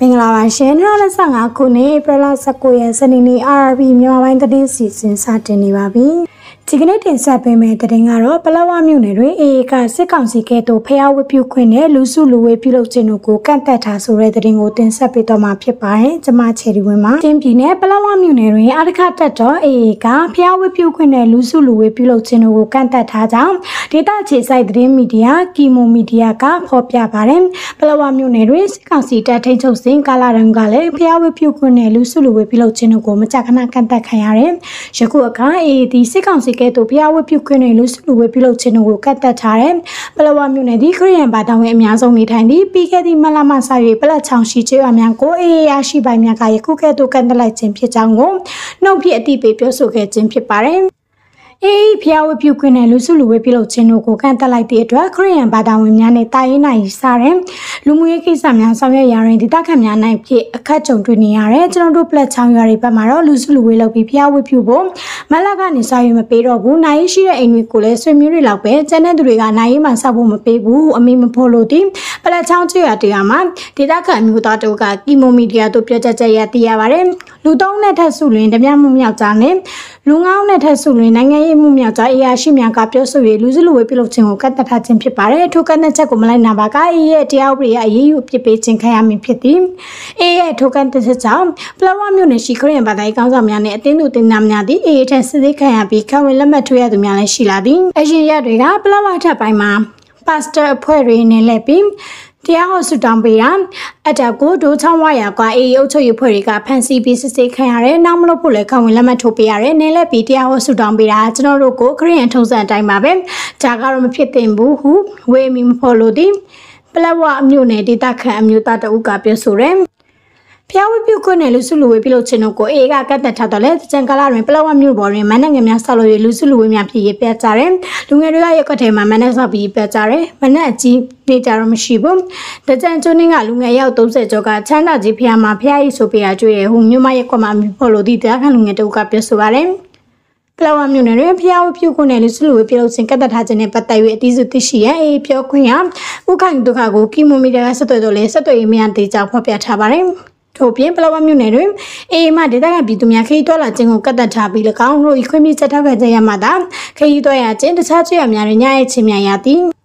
မင်္ဂလာပါရှင်2025ခုနှစ်ဧပြီလ19ရက်စနေနေ့ RB မြန်မာပိုင်းသတင်းစီစဉ်စတင်နေပါပြီ။ဒီကနေ့တင်ဆက်ပေးမယ့်သတင်းကတော့ပလောဝမြို့နယ်တွင်အေကစစ်ကောင်စီကဲ့သို့ဖျားဝတ်ပြုခွင့်နဲ့လူစုလူဝေးပြုလုပ်ခြင်းတို့ကိုကန့်သက်ထားဆိုတဲ့သတင်းကိုတင်ဆက်ပေးတော့မှာဖြစ်ပါတယ်။ကျွန်မချယ်ဒီဝင်းမှာတင်ပြည်နယ်ပလောဝမြို့နယ်တွင်အရခတက်တော်အေကဖျားဝတ်ပြုခွင့်နဲ့လူစုလူဝေးပြုလုပ်ခြင်းတို့ကိုကန့်သက်ထားကြောင်းဒေသခြေစိုက်သတင်းမီဒီယာကီမိုမီဒီယာကဖော်ပြပါတယ်။ပလောဝမြို့နယ်တွင်စစ်ကောင်စီတပ်ထိန်းချုပ်စဉ်ကာလတုန်းကလည်းဖျားဝတ်ပြုခွင့်နဲ့လူစုလူဝေးပြုလုပ်ခြင်းတို့ကိုမကြာခဏကန့်သက်ခံရတယ်။ယခုအခါအေဒီစစ်ကောင်စီကဲ့သို့ဖျားဝတ်ပြုခွင့်နဲ့လူစုလူဝေးပြုလုပ်ခြင်းတို့ကိုကန့်သက်ထားတယ်။ပလောဝမြို့နယ်ဒီခရီးရန်ဘာသာဝင်အများဆုံးနေထိုင်သည့်ပြီးခဲ့သည့်မလမှစ၍ပလက်ချောင်ရှိကျွေးအများကိုအေးရရှိပိုင်များကယခုကဲ့သို့ကန့်သက်လိုက်ခြင်းဖြစ်ကြောင်းကိုနှုတ်ဖြစ်အသိပေးပြောဆိုခဲ့ခြင်းဖြစ်ပါတယ်။ဖျားဝတ်ပြုခွင့်နဲ့လူစုလူဝေးပြုလုပ်ခြင်းတို့ကိုကန့်သက်လိုက်တဲ့အတွက်ခရီးရန်ဘာသာဝင်များနဲ့တာရေးနိုင်စားတဲ့လူမှုရေးကိစ္စများဆောင်ရွက်ရာတွင်ဒေသခံများနိုင်ဖြစ်အခက်ကြုံတွေ့နေရတယ်ကျွန်တော်တို့ပလက်ချောင်ရွာတွေဘက်မှာတော့လူစုလူဝေးလုပ်ပြီးဖျားဝတ်ပြုဖို့မလကနေစားရမပေးတော့ဘူးနိုင်ရှိတဲ့အိမ်တွေကိုလည်းဆွေမျိုးတွေလောက်ပဲကျန်တဲ့သူတွေကနိုင်ရေးမှစောက်ဖို့မပေးဘူးအမေမဖို့လို့ဒီပလက်ချောင်ကျွော်တရားမှာဒေသခံမျိုးသားတို့ကကီမိုမီဒီယာတို့ပြောချက်ရသိရပါတယ်လူသုံးနဲ့ထက်စုလွင်ဓမြမှုမြောက်ကြားနဲ့လူငောင်းနဲ့ထက်စုလွင်နိုင်ငံရေးမှုမြောက်ကြားအရာရှိများကပြောဆို၍လူစုလူဝေးပြုလုပ်ခြင်းကိုကန့်သက်ထားခြင်းဖြစ်ပါတယ်ထိုကန့်သက်ချက်ကိုမလိုက်နာပါကအေးရဲ့တရားဥပဒေအရေးယူဖြစ်ပေးခြင်းခံရမည်ဖြစ်သည်အေးရဲ့ထိုကန့်သက်ချက်ကြောင့်ပလောဝမြို့နယ်ရှိခရစ်ယာန်ဘာသာရေးကောင်းဆောင်များနဲ့အသင်းသူတင်သားများသည်အေးထက်စစ်သေးခံရပြီးခံဝင်လက်မှတ်ထိုးရသူများလည်းရှိလာသည်အရှင်ရတွေကပလောဝထပ်ပိုင်းမှာပါစတာအဖွဲ့တွေနဲ့လည်းပြီးတရားဟောဆုတောင်းပေးတာအတက်ကိုဒိုးချောင်းဝရကွာအေးအုပ်ချုပ်ရေးဖွဲ့တွေကဖန်စီပြီးစစ်ဆေးခံရတယ်နောက်မလို့ဖို့လည်းခံဝင်လက်မှတ်ထိုးပေးရတယ်နဲလည်းပြီးတရားဟောဆုတောင်းပေးတာကျွန်တော်တို့ကိုခရစ်ယာန်ထုံးစံအတိုင်းပါပဲဂျာကတော့မဖြစ်သင့်ဘူးဟုဝေမီမဖော်လို့ဒီပလက်ဝအမျိုးနယ်ဒေသခံအမျိုးသားတအုပ်ကပြောဆိုတယ်ဖျားဝတ်ပြုခွင့်နဲ့လူစုလူဝေးပြုလုပ်ခြင်းတို့ကိုအေကကန့်သက်ထားတော့လေတကြံကာလတွင်ပလောဝမြို့ပေါ်တွင်မန္တငယ်များဆောက်လို့လူစုလူဝေးများဖြစ်ရပြကြတယ်လူငယ်တွေကရက်ွက်ထဲမှာမန္တဆောက်ပြီးပြကြတယ်မန္တအကြီးနေကြတော့မရှိဘူးတကြံကျွန်းကလူငယ်ရောက်30ကျော်ကချမ်းသာကြီးဖျားမှာဖျားရီဆိုပြရကျွေးရဟိုမြို့မရက်ကွက်မှာဖော်လို့ဒီတရားခံလူငယ်တို့ကပြောဆိုပါတယ်ပလောဝမြို့နယ်တွင်ဖျားဝတ်ပြုခွင့်နဲ့လူစုလူဝေးပြုလုပ်ခြင်းကန့်သက်ထားခြင်းနဲ့ပတ်သက်၍အသီးစုသိရှိရအေးပြောခွင့်ရဥခိုင်ဒုက္ခကိုကီမိုမီဒီယာဆက်သွယ်တော့လေဆက်သွယ်ရေးများတေချာဖော်ပြထားပါတယ်ထို့ပြင်ပလောဝမြို့နယ်တွင်အေးမှဒေသခံပြည်သူများခရီးသွားလာခြင်းကိုကန့်သက်ထားပြီး၎င်းတို့ဤခွင့်ပြုချက်ထောက်ခံချက်ရမှသာခရီးသွားရခြင်းတခြားကျွေးရများတွင်ညရဲ့ချင်းများရသည်